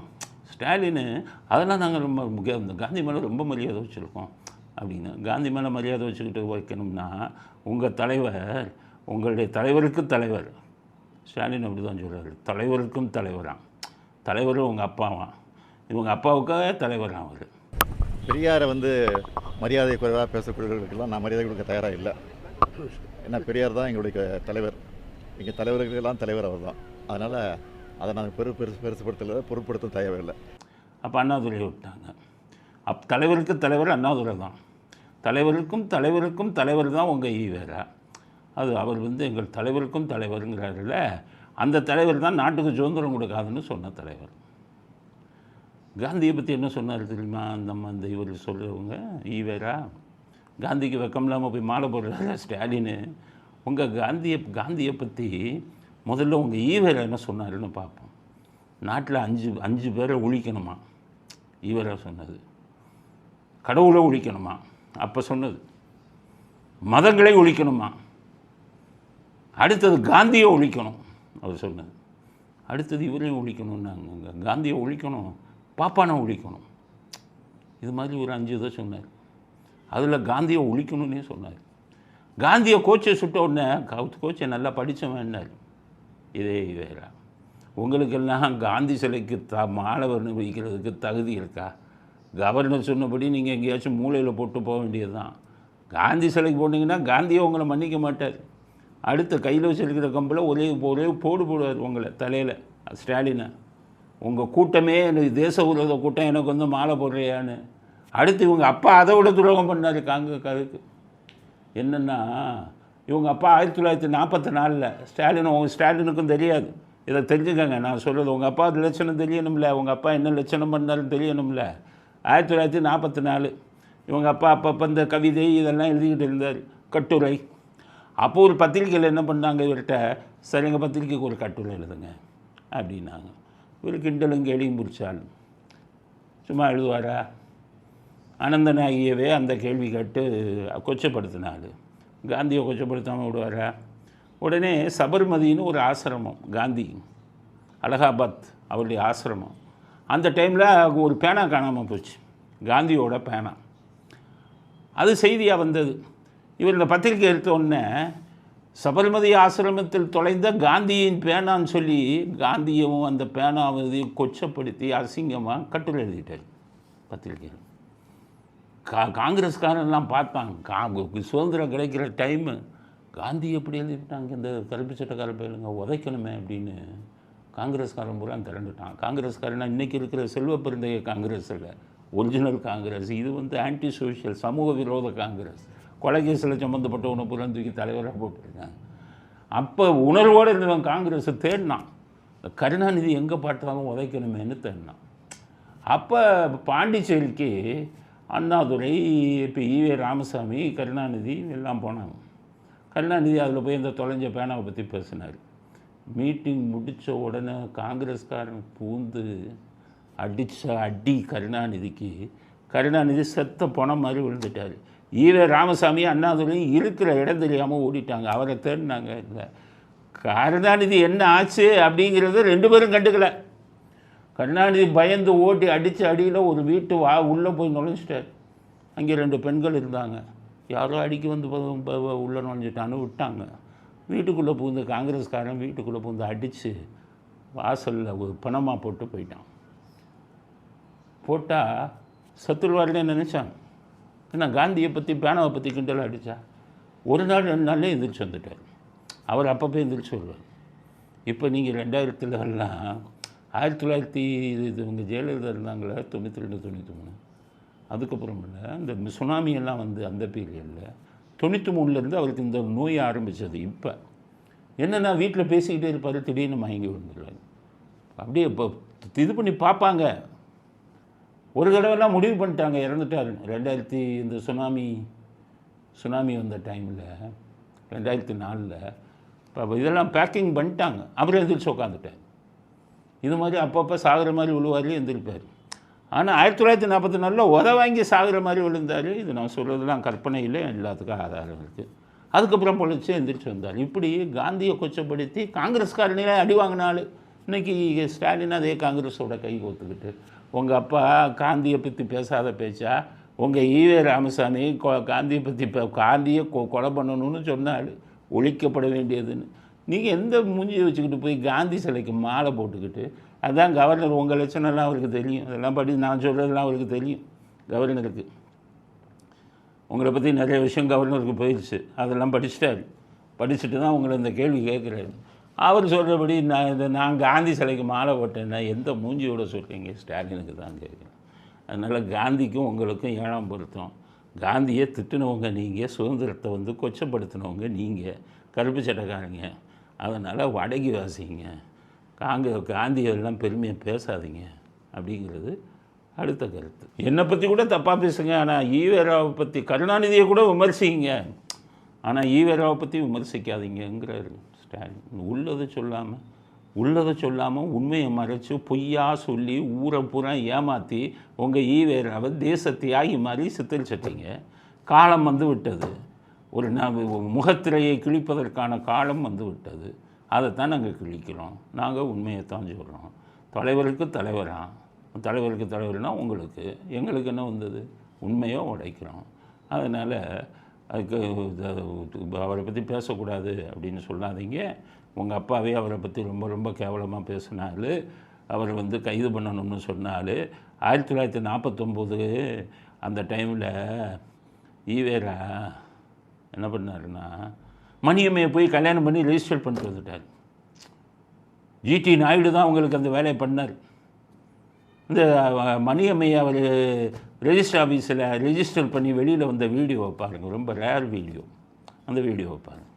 ஸ்டாலின் அதெல்லாம் நாங்கள் ரொம்ப இந்த காந்தி மேலே ரொம்ப மரியாதை வச்சுருக்கோம் அப்படின்னு. காந்தி மேலே மரியாதை வச்சுக்கிட்டு வைக்கணும்னா உங்கள் தலைவர், உங்களுடைய தலைவருக்கு தலைவர் ஸ்டாலின் அப்படி தான் சொல்கிறாரு, தலைவருக்கும் தலைவரான், தலைவரும் உங்கள் அப்பாவான், இவங்க அப்பாவுக்காக தலைவரான் அவர். பெரியாரை வந்து மரியாதை குறைவாக பேசக்கூடியவர்களுக்கெல்லாம் நான் மரியாதை கொடுக்க தயாராக இல்லை. ஏன்னா பெரியார் தான் எங்களுடைய தலைவர், எங்கள் தலைவர்களுக்கெல்லாம் தலைவர் அவர் தான். அதனால் அதை நாங்கள் பெருசுப்படுத்தல பொருட்படுத்த தேவையில்லை. அப்போ அண்ணாதுரையை விட்டாங்க. தலைவருக்கு தலைவர் அண்ணாதுரை தான், தலைவருக்கும் தலைவர் தான் உங்கள் ஈவேரா. அது அவர் வந்து எங்கள் தலைவருக்கும் தலைவருங்கிறாருல, அந்த தலைவர் தான் நாட்டுக்கு சுதந்திரம் கொடுக்காதுன்னு சொன்ன தலைவர். காந்தியை பற்றி என்ன சொன்னார் தெரியுமா? அந்த இவர் சொல்கிறவங்க ஈவேரா காந்திக்கு வெக்கம் இல்லாமல் போய் மாலை போடுறாரு ஸ்டாலின். உங்கள் காந்தியை பற்றி முதல்ல உங்கள் ஈவேரா என்ன சொன்னாருன்னு பார்ப்போம். நாட்டில் அஞ்சு பேரை ஒழிக்கணுமா ஈவேரா சொன்னது. கடவுளை ஒழிக்கணுமா அப்போ சொன்னது. மதங்களை ஒழிக்கணுமா, அடுத்தது காந்தியை ஒழிக்கணும் அவர் சொன்னது. அடுத்தது இவரையும் ஒழிக்கணும்னாங்க. காந்தியை ஒழிக்கணும், பாப்பானை ஒழிக்கணும். இது மாதிரி ஒரு 5 இதை சொன்னார். அதில் காந்தியை ஒழிக்கணும்னே சொன்னார். காந்தியை கோச்சை சுட்ட உடனே கோச்சை நல்லா படித்தவன்னார். இதே வேறா உங்களுக்கெல்லாம் காந்தி சிலைக்கு மாணவர் வைக்கிறதுக்கு தகுதி இருக்கா? கவர்னர் சொன்னபடி நீங்கள் எங்கேயாச்சும் மூலையில் போட்டு போக வேண்டியது தான். காந்தி சிலைக்கு போட்டிங்கன்னா காந்தியை உங்களை மன்னிக்க மாட்டார். அடுத்த கையில் வச்சிருக்கிற கம்பில் ஒரே போடுவார் உங்களை தலையில். ஸ்டாலினை உங்கள் கூட்டமே எனக்கு தேச விரோத கூட்டம், எனக்கு வந்து மாலை போடுறியான்னு. அடுத்து இவங்க அப்பா அதை விட துரோகம் பண்ணார் காங்கிரஸுக்கு. என்னென்னா இவங்க அப்பா 1944 ஸ்டாலினுக்கும் தெரியாது. இதை தெரிஞ்சுக்கங்க நான் சொல்கிறது. உங்கள் அப்பா லட்சணம் தெரியணும்ல, உங்கள் அப்பா என்ன லட்சணம் பண்ணாலும் தெரியணும்ல. 1944 இவங்க அப்பா அப்பப்போ இந்த கவிதை இதெல்லாம் எழுதிக்கிட்டு இருந்தார், கட்டுரை. அப்போ ஒரு பத்திரிக்கையில் என்ன பண்ணாங்க இவர்கிட்ட, சரி எங்கள் பத்திரிக்கைக்கு ஒரு கட்டுரை எழுதுங்க அப்படின்னாங்க. இவர் கிண்டலும் கேலியும் பிடிச்சாலும் சும்மா எழுதுவாரா? அனந்தநாயகியவே அந்த கேள்வி கேட்டு கொச்சப்படுத்தினாள். காந்தியை கொச்சப்படுத்தாமல் விடுவாரா? உடனே சபர்மதின்னு ஒரு ஆசிரமம், காந்தி அலகாபாத் அவருடைய ஆசிரமம். அந்த டைமில் ஒரு பேனா காணாமல் போச்சு, காந்தியோட பேனா. அது செய்தியாக வந்தது. இவர் இந்த பத்திரிக்கை எடுத்த உடனே சபர்மதி ஆசிரமத்தில் தொலைந்த காந்தியின் பேனான்னு சொல்லி காந்தியவும் அந்த பேனாவதையும் கொச்சப்படுத்தி அசிங்கமாக கட்டுரை எழுதிட்டார் பத்திரிக்கையில். காங்கிரஸ்காரெல்லாம் பார்த்தாங்க. சுதந்திரம் கிடைக்கிற டைமு காந்தி எப்படி எழுதிட்டாங்க, இந்த கருப்பு சட்டக்கார பயிலுங்க உதைக்கணுமே அப்படின்னு காங்கிரஸ்காரன் பூரா திரண்டுட்டான். காங்கிரஸ்காரனா இன்றைக்கி இருக்கிற செல்வ பெருந்தைய காங்கிரஸ் இல்லை, ஒரிஜினல் காங்கிரஸ். இது வந்து ஆன்டி சோஷியல், சமூக விரோத காங்கிரஸ். கொலைகேசில் சம்மந்தப்பட்டவனை பூரா தூக்கி தலைவராக போட்டுருக்காங்க. அப்போ உணர்வோடு இருந்தவன் காங்கிரஸை தேடினான். கருணாநிதி எங்கே பார்த்தாலும் உதைக்கணுமேனு தேடினான். அப்போ பாண்டிச்சேரிக்கு அண்ணாதுரை, இப்போ ஈவே ராமசாமி, கருணாநிதி எல்லாம் போனாங்க. கருணாநிதி அதில் போய் இந்த தொலைஞ்ச பேனாவை பற்றி பேசினார். மீட்டிங் முடித்த உடனே காங்கிரஸ்காரன் பூந்து அடி கருணாநிதிக்கு. கருணாநிதி செத்த போன மாதிரி விழுந்துட்டார். ஈவே ராமசாமி அண்ணாதுரையும் இருக்கிற இடம் தெரியாமல் ஓடிட்டாங்க. அவரை தேடினாங்க. இல்லை, கருணாநிதி என்ன ஆச்சு அப்படிங்கிறத 2 பேரும் கண்டுக்கல. கருணாநிதி பயந்து ஓட்டி அடித்த அடியில் ஒரு வீட்டு உள்ளே போய் நுழைஞ்சிட்டார். அங்கே 2 பெண்கள் இருந்தாங்க. யாரோ அடிக்க வந்து உள்ளே நுழைஞ்சிட்டான்னு விட்டாங்க. வீட்டுக்குள்ளே பூந்து காங்கிரஸ்காரன் வீட்டுக்குள்ளே பூந்து அடித்து வாசலில் ஒரு பணமாக போட்டு போயிட்டான். போட்டால் சத்துருவாரிலே நினச்சாங்க. ஏன்னா காந்தியை பற்றி பேனாவை பற்றி கிண்டல் அடித்தா 1 நாள் 2 நாள்லேயே எந்திரிச்சு வந்துட்டார். அவர் அப்பப்போ எந்திரிச்சு வருவார். இப்போ நீங்கள் 2000 இவங்க ஜெயலலிதா இருந்தாங்களே 92 93, அதுக்கப்புறம் இல்லை இந்த சுனாமியெல்லாம் வந்து அந்த பீரியடில் 93லேருந்து அவருக்கு இந்த நோயை ஆரம்பித்தது. இப்போ என்னென்னா வீட்டில் பேசிக்கிட்டே இருப்பார், திடீர்னு மயங்கி விழுந்துடுவார். அப்படியே இப்போ இது பண்ணி பார்ப்பாங்க. ஒரு தடவைலாம் முடிவு பண்ணிட்டாங்க இறந்துட்டார். 2000 இந்த சுனாமி வந்த டைமில் 2004 இப்போ இதெல்லாம் பேக்கிங் பண்ணிட்டாங்க. அப்புறம் எந்திரிச்சு உட்காந்துட்டார். இது மாதிரி அப்பப்போ சாகிற மாதிரி விழுவார், எந்திரிப்பார். ஆனால் 1944 உத வாங்கி சாகிற மாதிரி விழுந்தார். இது நான் சொல்கிறதுலாம் கற்பனையில், எல்லாத்துக்கும் ஆதாரம் இருக்குது. அதுக்கப்புறம் பொழைச்சி எந்திரிச்சு வந்தார். இப்படி காந்தியை கொச்சப்படுத்தி காங்கிரஸ்காரனே அடி வாங்கினாலும் இன்றைக்கி ஸ்டாலின் அதே காங்கிரஸோட கை கோத்துக்கிட்டு, உங்கள் அப்பா காந்தியை பற்றி பேசாத பேச்சா, உங்கள் ஈவே ராமசாமி காந்தியை பற்றி காந்தியை கொலை பண்ணணும்னு சொன்னாள், ஒழிக்கப்பட வேண்டியதுன்னு. நீங்கள் எந்த மூஞ்சியை வச்சுக்கிட்டு போய் காந்தி சிலைக்கு மாலை போட்டுக்கிட்டு, அதுதான் கவர்னர். உங்கள் லட்சணம்லாம் அவருக்கு தெரியும், அதெல்லாம் படி நான் சொல்கிறதெல்லாம் அவருக்கு தெரியும். கவர்னருக்கு உங்களை பற்றி நிறைய விஷயம் கவர்னருக்கு போயிடுச்சு, அதெல்லாம் படிச்சுட்டு தான் உங்களை இந்த கேள்வி கேட்குறாரு. அவர் சொல்கிறபடி நான் காந்தி சிலைக்கு மாலை போட்டேன்னா எந்த மூஞ்சியோட சொல்கிறீங்க? ஸ்டாலினுக்கு தான் கேட்குறேன். அதனால் காந்திக்கும் உங்களுக்கும் 7ஆம் பொருத்தம். காந்தியை திட்டினவங்க நீங்கள், சுதந்திரத்தை வந்து கொச்சப்படுத்தினவங்க நீங்கள், கருப்பு சட்டக்காரங்க. அதனால் அடங்கி வாசிங்க, காந்தியெல்லாம் பெருமையாக பேசாதீங்க அப்படிங்கிறது அடுத்த கருத்து, என்னை பற்றி கூட தப்பாக பேசுங்க, ஆனால் ஈவேராவை பற்றி, கருணாநிதியை கூட விமர்சிங்க, ஆனால் ஈவேராவை பற்றி விமர்சிக்காதீங்கிறாரு ஸ்டாலின். உள்ளதை சொல்லாமல் உண்மையை மறைச்சு பொய்யா சொல்லி ஊரை பூரா ஏமாற்றி உங்கள் ஈவேராவை தேச தியாகி மாதிரி சித்தரிச்சிட்டீங்க. காலம் வந்து விட்டது, ஒரு முகத்திரையை கிழிப்பதற்கான காலம் வந்து விட்டது. அதைத்தான் நாங்கள் கிழிக்கிறோம். நாங்கள் உண்மையை தான் சொல்கிறோம். தலைவருக்கு தலைவர்னா உங்களுக்கு, எங்களுக்கு என்ன வந்தது? உண்மையோ உடைக்கிறோம். அதனால் அதுக்கு அவரை பற்றி பேசக்கூடாது அப்படின்னு சொல்லாதீங்க. உங்கள் அப்பாவே அவரை பற்றி ரொம்ப ரொம்ப கேவலமாக பேசினாரு. அவர் வந்து கைது பண்ணணும்னு சொன்னார். 1949 அந்த டைமில் ஈவேரா என்ன பண்ணாருன்னா, மணியம்மையை போய் கல்யாணம் பண்ணி ரெஜிஸ்டர் பண்ணிட்டு வந்துட்டார். ஜிடி நாயுடு தான் அவங்களுக்கு அந்த வேலையை பண்ணார். இந்த மணியம்மையை அவர் ரெஜிஸ்டர் ஆஃபீஸில் ரெஜிஸ்டர் பண்ணி வெளியில் வந்த வீடியோவை பாருங்கள், ரொம்ப ரேர் வீடியோ. அந்த வீடியோவை பாருங்கள்.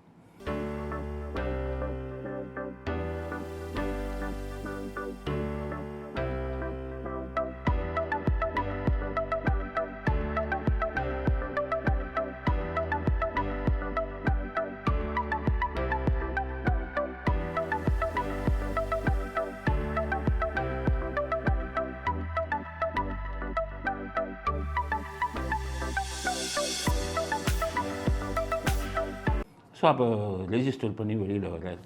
ஸோ அப்போ ரெஜிஸ்டர் பண்ணி வெளியில் வர்றாரு.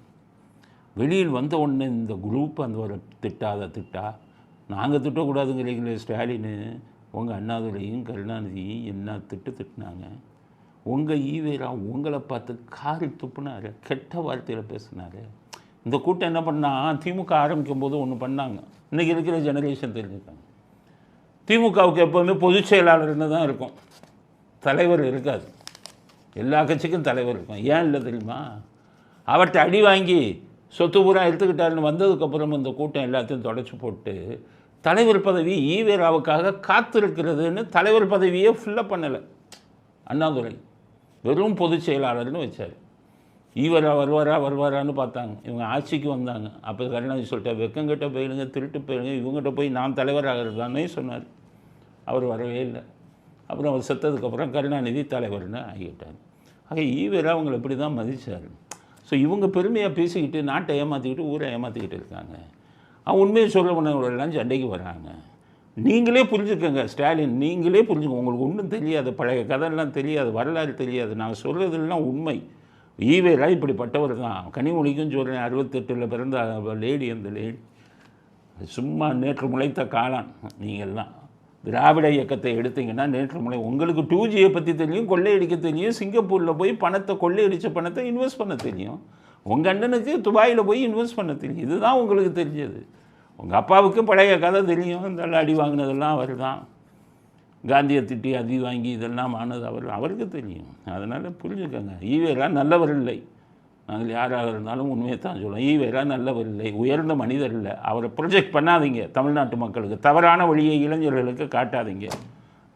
வெளியில் வந்த உடனே இந்த குரூப் அந்த ஒரு திட்டா நாங்கள் திட்டக்கூடாதுங்கிறீங்களே ஸ்டாலின், உங்கள் அண்ணாதுரையும் கருணாநிதியும் என்ன திட்டினாங்க. உங்கள் ஈவேரா உங்களை பார்த்து காரி துப்புனார், கெட்ட வார்த்தையில் பேசினார். இந்த கூட்டம் என்ன பண்ணால், திமுக ஆரம்பிக்கும் போது ஒன்று பண்ணாங்க. இன்றைக்கி இருக்கிற ஜெனரேஷன் தெரிஞ்சுக்காங்க. திமுகவுக்கு எப்போவுமே பொதுச் செயலாளர்னு தான் இருக்கும், தலைவர் இருக்காது. எல்லா கட்சிக்கும் தலைவர் இருக்கும். ஏன் இல்லை தெரியுமா? அவர்கிட்ட அடி வாங்கி சொத்து பூரா எடுத்துக்கிட்டாருன்னு வந்ததுக்கப்புறம் இந்த கூட்டம் எல்லாத்தையும் தொடச்சி போட்டு தலைவர் பதவி ஈவேராவுக்காக காத்திருக்கிறதுன்னு தலைவர் பதவியே ஃபுல்லாக பண்ணலை அண்ணாதுரை. வெறும் பொதுச் செயலாளர்னு வச்சார். ஈவேரா வருவாரான்னு பார்த்தாங்க. இவங்க ஆட்சிக்கு வந்தாங்க. அப்போ கருணாநிதி சொல்லிட்டா, வெக்கங்கிட்ட போயிடுங்க, திருட்டு போயிடுங்க, இவங்ககிட்ட போய் நான் தலைவராகிறதானே சொன்னார். அவர் வரவே இல்லை. அப்புறம் அவர் செத்ததுக்கப்புறம் கருணாநிதி தலைவர்னு ஆகிட்டார். ஆக ஈவேரா அவங்களை இப்படி தான் மதித்தார். ஸோ இவங்க பெருமையாக பேசிக்கிட்டு நாட்டை ஏமாற்றிக்கிட்டு ஊரை ஏமாற்றிக்கிட்டு இருக்காங்க. அவங்க உண்மையை சொல்ல போனவங்களெல்லாம் சண்டைக்கு வராங்க. நீங்களே புரிஞ்சுக்கோங்க ஸ்டாலின், நீங்களே புரிஞ்சுக்கோங்க. உங்களுக்கு ஒன்றும் தெரியாது, பழைய கதையெல்லாம் தெரியாது, வரலாறு தெரியாது. நான் சொல்கிறதுலாம் உண்மை. ஈவேரா இப்படிப்பட்டவர் தான். கனிமொழிக்கும் சொல்கிறேன், 68 பிறந்த லேடி, அந்த லேடி சும்மா நேற்று முளைத்த காளான். நீங்கள்லாம் திராவிட இயக்கத்தை எடுத்தீங்கன்னா நேற்று முளை. உங்களுக்கு 2Gயை பற்றி தெரியும், கொள்ளையடிக்க தெரியும், சிங்கப்பூரில் போய் கொள்ளையடித்த பணத்தை இன்வெஸ்ட் பண்ண தெரியும். உங்கள் அண்ணனுக்கு துபாயில் போய் இன்வெஸ்ட் பண்ண தெரியும். இதுதான் உங்களுக்கு தெரிஞ்சது. உங்கள் அப்பாவுக்கு பழைய கதை தெரியும், இந்த அடி வாங்கினதெல்லாம் அவர் தான். காந்தியை திட்டி அடி வாங்கி இதெல்லாம் ஆனது அவருக்கு தெரியும். அதனால் புரிஞ்சுக்கோங்க, ஈவேரா நல்லவர் இல்லை. நாங்கள் யாராக இருந்தாலும் உண்மையை தான் சொல்லுவோம். ஈவேரா நல்லவர் இல்லை, உயர்ந்த மனிதர் இல்லை. அவரை ப்ரொஜெக்ட் பண்ணாதீங்க தமிழ்நாட்டு மக்களுக்கு, தவறான வழியை இளைஞர்களுக்கு காட்டாதீங்க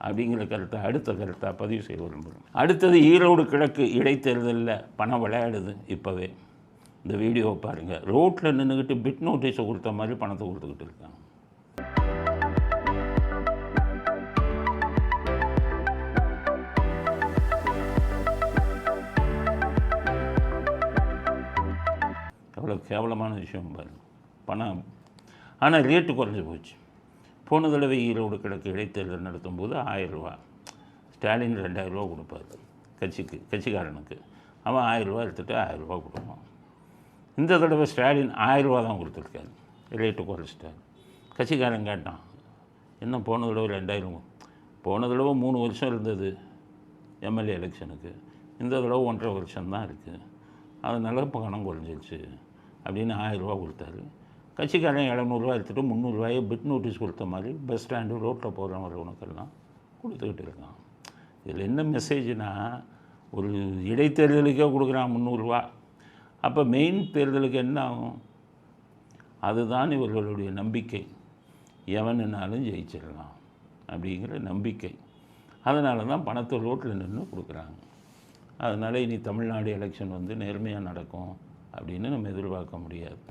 அப்படிங்கிற கருத்தை அடுத்த கருத்தாக பதிவு செய்ய விரும்புகிறேன். அடுத்தது, ஈரோடு கிழக்கு இடைத்தேர்தலில் பணம் விளையாடுது. இப்போவே இந்த வீடியோவை பாருங்கள். ரோட்டில் நின்றுக்கிட்டு பிட் நோட்டீஸை கொடுத்த மாதிரி பணத்தை கொடுத்துக்கிட்டு இருக்காங்க. எவ்வளோ கேவலமான விஷயம் பாருங்கள். பணம் ஆனால் ரேட்டு குறைஞ்சி போச்சு. போன தடவை ஈரோடு கிழக்கு இடைத்தேர்தல் நடத்தும்போது 1000 ரூபா, ஸ்டாலின் 2000 ரூபா கொடுப்பார் கட்சிக்காரனுக்கு. அவன் 1000 ரூபா எடுத்துகிட்டு 1000 ரூபா கொடுப்பான். இந்த தடவை ஸ்டாலின் 1000 ரூபா தான் கொடுத்துருக்காரு, ரேட்டு குறைச்சிட்டார். கட்சிக்காரன் கேட்டான், என்ன போன தடவை 2000? போன தடவை 3 வருஷம் இருந்தது எம்எல்ஏ எலெக்ஷனுக்கு, இந்த தடவை 1.5 வருஷம் தான் இருக்குது, அதனால இப்போ பணம் குறைஞ்சிருச்சு அப்படின்னு 1000 ரூபா கொடுத்தாரு. கட்சிக்காரன் 700 ரூபா எடுத்துகிட்டு 300 ரூபாயை பிட் நோட்டீஸ் கொடுத்த மாதிரி பஸ் ஸ்டாண்டு ரோட்டில் போகிறவங்களுக்கெல்லாம் கொடுத்துக்கிட்டு இருக்கான். இதில் என்ன மெசேஜ்னா, ஒரு இடைத்தேர்தலுக்கே கொடுக்குறான் 300 ரூபா. அப்போ மெயின் தேர்தலுக்கு என்ன ஆகும்? அதுதான் இவர்களுடைய நம்பிக்கை. எவனுனாலும் ஜெயிச்சிடலாம் அப்படிங்கிற நம்பிக்கை. அதனால தான் பணத்தை ரோட்டில் நின்று கொடுக்குறாங்க. அதனால் இனி தமிழ்நாடு எலெக்ஷன் வந்து நேர்மையாக நடக்கும் அப்படின்னு நம்ம எதிர்பார்க்க முடியாது.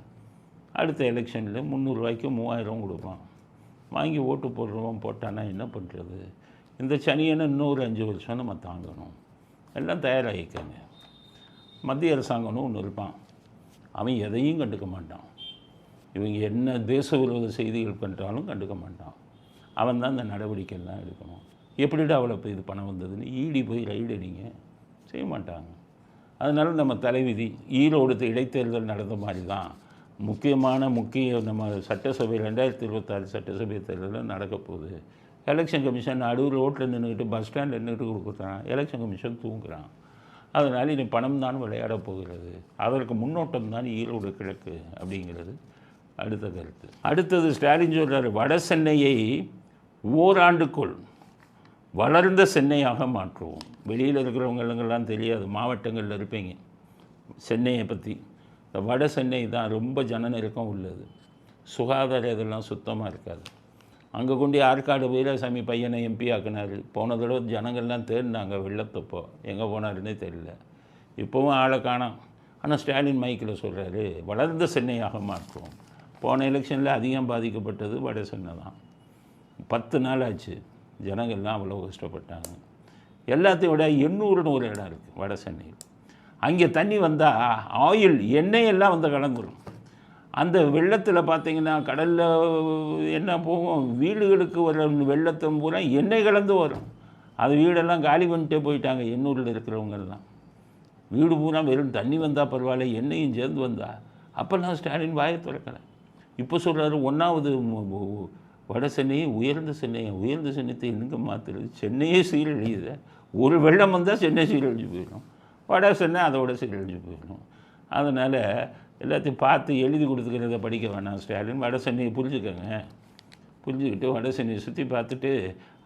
அடுத்த எலெக்ஷனில் 300 ரூபாய்க்கு 3000 கொடுப்பான். வாங்கி ஓட்டு போடுறோம், போட்டான்னா என்ன பண்ணுறது? இந்த சனியனை இன்னொரு 5 வருஷம் நம்ம தாங்கணும். எல்லாம் தயாராகிக்காங்க. மத்திய அரசாங்கம்னு ஒன்று இருப்பான், அவன் எதையும் கண்டுக்க மாட்டான். இவங்க என்ன தேச விரோத செய்திகள் பண்ணுறாலும் கண்டுக்க மாட்டான். அவன் தான் இந்த நடவடிக்கைலாம் எடுக்கணும். எப்படிடா அவ்வளோ இது பணம் வந்ததுன்னு இடி போய் ரைடு அடிங்க, செய்ய மாட்டாங்க. அதனால் நம்ம தலைவிதி ஈரோடு இடைத்தேர்தல் நடந்த மாதிரி தான் முக்கிய நம்ம சட்டசபை 2026 சட்டசபை தேர்தலில் நடக்க போகுது. எலெக்ஷன் கமிஷன் நடுவில் ரோட்டில் நின்றுக்கிட்டு பஸ் ஸ்டாண்டில் நின்றுட்டு கொடுக்குறான். எலெக்ஷன் கமிஷன் தூங்குறான். அதனால் இனி பணம் தான் விளையாடப் போகிறது. அதற்கு முன்னோட்டம் தான் ஈரோடு கிழக்கு அப்படிங்கிறது அடுத்த கருத்து. அடுத்தது ஸ்டாலின் சொல்கிறார், வட சென்னையை ஓராண்டுக்குள் வளர்ந்த சென்னையாக மாற்றுவோம். வெளியில் இருக்கிறவங்களுக்கெல்லாம் தெரியாது, மாவட்டங்களில் இருப்பீங்க சென்னையை பற்றி. இந்த வட சென்னை தான் ரொம்ப ஜன நெருக்கம் உள்ளது. சுகாதார இதெல்லாம் சுத்தமாக இருக்காது. அங்கே கொண்டு ஆற்காடு வீரசாமி பையனை எம்பி ஆக்கினார். போன தடவை ஜனங்கள்லாம் தேடினாங்க வெள்ளத்தப்போ, எங்கே போனாருன்னே தெரியல. இப்போவும் ஆளை காணோம். ஆனால் ஸ்டாலின் மைக்கில் சொல்கிறாரு, வளர்ந்த சென்னையாக மாற்றுவோம். போன எலெக்ஷனில் அதிகம் பாதிக்கப்பட்டது வட சென்னை தான். 10 நாள் ஆச்சு, ஜனங்கள்லாம் அவ்வளோ கஷ்டப்பட்டாங்க. எல்லாத்தையும் விட 800ன்னு ஒரு இடம் இருக்குது வட சென்னையில். அங்கே தண்ணி வந்தால் ஆயில் எண்ணெயெல்லாம் வந்து கலந்துடும். அந்த வெள்ளத்தில் பார்த்திங்கன்னா கடலில் என்ன போகும், வீடுகளுக்கு வர வெள்ளத்தை பூரா எண்ணெய் கலந்து வரும். அது வீடெல்லாம் காலி பண்ணிட்டே போயிட்டாங்க 800ல் இருக்கிறவங்கெல்லாம். வீடு பூரா வெறும் தண்ணி வந்தால் பரவாயில்ல, எண்ணெயும் சேர்ந்து வந்தால். அப்போல்லாம் ஸ்டாலின் வாயை திறக்கலை. இப்போ சொல்கிறாரு, 1வது வட சென்னையை உயர்ந்த சென்னையத்தை எங்கே மாற்றுறது? சென்னையே சீரழியுது. ஒரு வெள்ளம் வந்தால் சென்னை சீரழிஞ்சு போயிடும், வட சென்னை அதோட சீரழிஞ்சு போயிடும். அதனால் எல்லாத்தையும் பார்த்து எழுதி கொடுத்துக்கிறத படிக்க வேணாம் ஸ்டாலின். வட சென்னையை புரிஞ்சுக்கிட்டு வட சென்னையை சுற்றி பார்த்துட்டு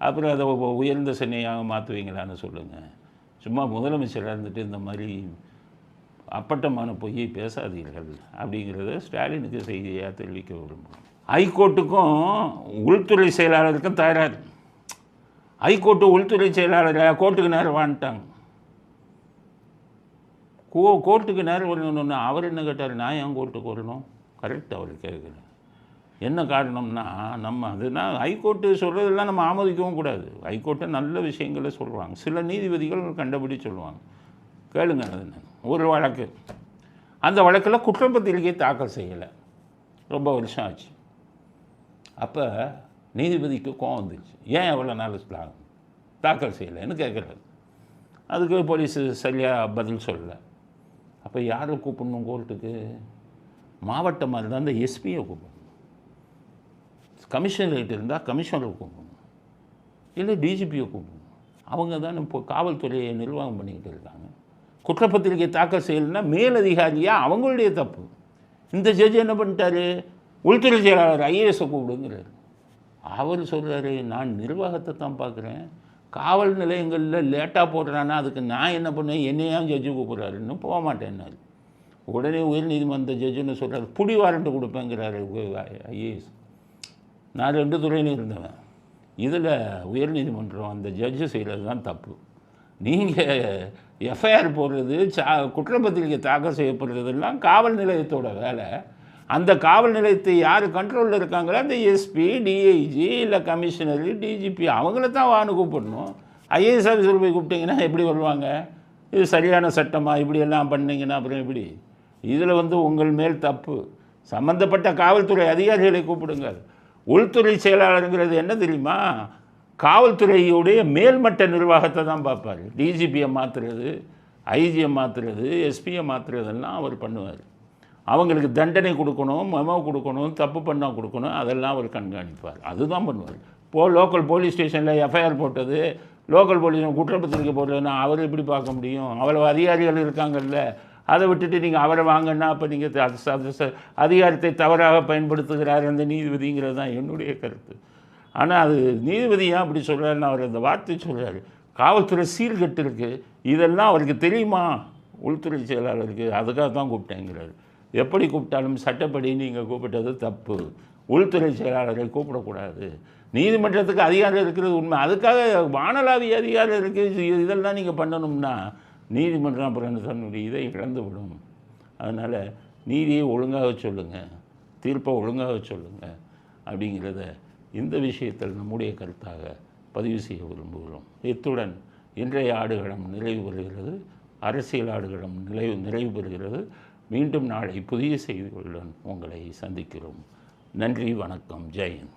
அப்புறம் அதை உயர்ந்த சென்னையாக மாற்றுவீங்களான்னு சொல்லுங்கள். சும்மா முதலமைச்சராக இருந்துட்டு இந்த மாதிரி அப்பட்டமான பொய்யை பேசாதீர்கள் அப்படிங்கிறத ஸ்டாலினுக்கு செய்தியாக தெரிவிக்க விரும்புகிறோம். ஹைகோர்ட்டுக்கும் உள்துறை செயலாளருக்கும் தகராறு. ஹைகோர்ட்டு உள்துறை செயலாளர் கோர்ட்டுக்கு நேரம் வாங்கிட்டாங்க. கோர்ட்டுக்கு நேரம் வரணுன்னு அவர் என்ன கேட்டார், நான் ஏன் கோர்ட்டுக்கு வரணும்? கரெக்ட், அவர் கேட்குறேன். என்ன காரணம்னா, நம்ம அதுனா ஹைகோர்ட்டு சொல்கிறதெல்லாம் நம்ம ஆமோதிக்கவும் கூடாது. ஹைகோர்ட்டை நல்ல விஷயங்களை சொல்லுவாங்க, சில நீதிபதிகள் கண்டபடி சொல்லுவாங்க. கேளுங்க. அது ஒரு வழக்கு, அந்த வழக்கில் குற்றப்பத்திரிகை தாக்கல் செய்யலை, ரொம்ப வருஷம் ஆச்சு. அப்போ நீதிபதிக்கு கோவம் வந்துச்சு, ஏன் எவ்வளோ நாள் தாக்கல் செய்யலைன்னு கேட்குறாரு. அதுக்கு போலீஸு சரியாக பதில் சொல்லலை. அப்போ யாரை கூப்பிடணும் கோர்ட்டுக்கு? மாவட்டமாக இருந்தால் அந்த எஸ்பியை கூப்பிடணும், கமிஷனரேட் இருந்தால் கமிஷனரை கூப்பிடணும், இல்லை டிஜிபியை கூப்பிடணும். அவங்க தான் இப்போ காவல்துறையை நிர்வாகம் பண்ணிக்கிட்டு இருக்காங்க. குற்றப்பத்திரிகை தாக்கல் செய்யலைன்னா மேலதிகாரியாக அவங்களுடைய தப்பு. இந்த ஜட்ஜ் என்ன பண்ணிட்டாரு, உள்துறை செயலாளர் ஐஏஎஸை கூப்பிடுங்கிறாரு. அவர் சொல்கிறாரு, நான் நிர்வாகத்தை தான் பார்க்குறேன், காவல் நிலையங்களில் லேட்டாக போடுறான்னா அதுக்கு நான் என்ன பண்ணுவேன், என்னையும் ஜட்ஜு கூப்பிட்றாருன்னு போக மாட்டேன்னாரு. உடனே உயர்நீதிமன்ற ஜட்ஜுன்னு சொல்கிறார், புடி வாரண்ட்டு கொடுப்பேங்கிறாரு ஐஏஎஸ். நான் 2 துறையிலும் இருந்தவன். இதில் உயர்நீதிமன்றம் அந்த ஜட்ஜு செய்கிறது தான் தப்பு. நீங்கள் எஃப்ஐஆர் போடுறது, குற்றப்பத்திரிகை தாக்கல் செய்யப்படுறதெல்லாம் காவல் நிலையத்தோட வேலை. அந்த காவல் நிலையத்தை யார் கண்ட்ரோலில் இருக்காங்களோ அந்த எஸ்பி, டிஐஜி, இல்லை கமிஷனர், டிஜிபி, அவங்கள தான் வான்னு கூப்பிடணும். ஐஏஎஸ் ஆஃபீஸர் போய் கூப்பிட்டிங்கன்னா எப்படி வருவாங்க? இது சரியான சட்டமாக இப்படியெல்லாம் பண்ணிங்கன்னா அப்புறம் எப்படி? இதில் உங்கள் மேல் தப்பு. சம்மந்தப்பட்ட காவல்துறை அதிகாரிகளை கூப்பிடுங்க. உள்துறை செயலாளருங்கிறது என்ன தெரியுமா, காவல்துறையுடைய மேல்மட்ட நிர்வாகத்தை தான் பார்ப்பார். டிஜிபியை மாற்றுறது, ஐஜியை மாற்றுறது, எஸ்பியை மாற்றுறதெல்லாம் அவர் பண்ணுவார். அவங்களுக்கு தண்டனை கொடுக்கணும், மெமோ கொடுக்கணும், தப்பு பண்ணால் கொடுக்கணும், அதெல்லாம் அவர் கண்காணிப்பார். அதுதான் பண்ணுவார். லோக்கல் போலீஸ் ஸ்டேஷனில் எஃப்ஐஆர் போட்டது, லோக்கல் போலீஸ் குற்றப்பத்திரிக்கை போட்டதுன்னா அவர் எப்படி பார்க்க முடியும்? அவ்வளோ அதிகாரிகள் இருக்காங்கல்ல, அதை விட்டுட்டு நீங்கள் அவரை வாங்கன்னா அப்போ நீங்கள் அதிகாரத்தை தவறாக பயன்படுத்துகிறார் அந்த நீதிபதிங்கிறது தான் என்னுடைய கருத்து. ஆனால் அது நீதிபதி ஏன் அப்படி சொல்கிறாருன்னு அவர் அந்த வார்த்தை சொல்கிறார். காவல்துறை சீர்கெட்டு இருக்குது, இதெல்லாம் அவருக்கு தெரியுமா உள்துறை செயலாளருக்கு? அதுக்காக தான் கூப்பிட்டேங்கிறார். எப்படி கூப்பிட்டாலும் சட்டப்படி நீங்கள் கூப்பிட்டது தப்பு. உள்துறை செயலாளரை கூப்பிடக்கூடாது. நீதிமன்றத்துக்கு அதிகாரம் இருக்கிறது உண்மை, அதுக்காக வானளாவிய அதிகாரம் இருக்குது. இதெல்லாம் நீங்கள் பண்ணணும்னா நீதிமன்றம் அப்புறம் தன்னுடைய இதை இழந்து விடும். அதனால் நீதியை ஒழுங்காக சொல்லுங்கள், தீர்ப்பை ஒழுங்காக சொல்லுங்கள் அப்படிங்கிறத இந்த விஷயத்தில் நம்முடைய கருத்தாக பதிவு செய்ய விரும்புகிறோம். இத்துடன் இன்றைய ஆடுகளம் நிறைவு பெறுகிறது. அரசியல் ஆடுகளம் நிறைவு பெறுகிறது. மீண்டும் நாளை புதிய செய்திகளுடன் உங்களை சந்திக்கிறோம். நன்றி, வணக்கம், ஜெய் ஹிந்த்.